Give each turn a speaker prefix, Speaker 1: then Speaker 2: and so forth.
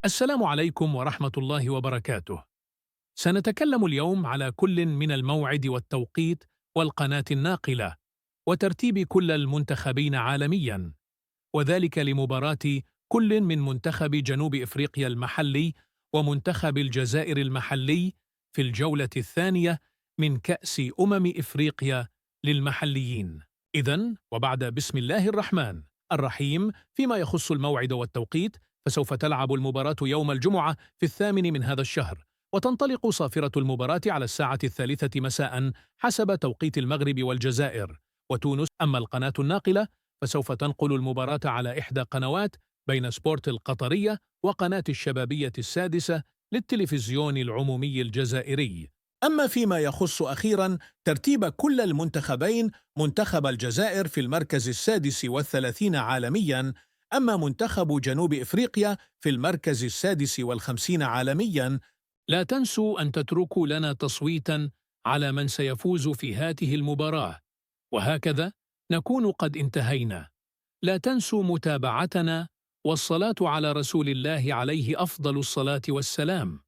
Speaker 1: السلام عليكم ورحمة الله وبركاته. سنتكلم اليوم على كل من الموعد والتوقيت والقناة الناقلة وترتيب كل المنتخبين عالمياً، وذلك لمباراة كل من منتخب جنوب إفريقيا المحلي ومنتخب الجزائر المحلي في الجولة الثانية من كأس إفريقيا للمحليين. إذن وبعد بسم الله الرحمن الرحيم، فيما يخص الموعد والتوقيت، فسوف تلعب المباراة يوم الجمعة في 8 من هذا الشهر، وتنطلق صافرة المباراة على الساعة 3 مساء حسب توقيت المغرب والجزائر وتونس. أما القناة الناقلة فسوف تنقل المباراة على إحدى قنوات بين سبورت القطرية وقناة الشبابية السادسة للتلفزيون العمومي الجزائري. أما فيما يخص أخيراً ترتيب كل المنتخبين، منتخب الجزائر في المركز 36 عالمياً، أما منتخب جنوب إفريقيا في المركز 56 عالمياً. لا تنسوا أن تتركوا لنا تصويتاً على من سيفوز في هذه المباراة. وهكذا نكون قد انتهينا. لا تنسوا متابعتنا والصلاة على رسول الله عليه أفضل الصلاة والسلام.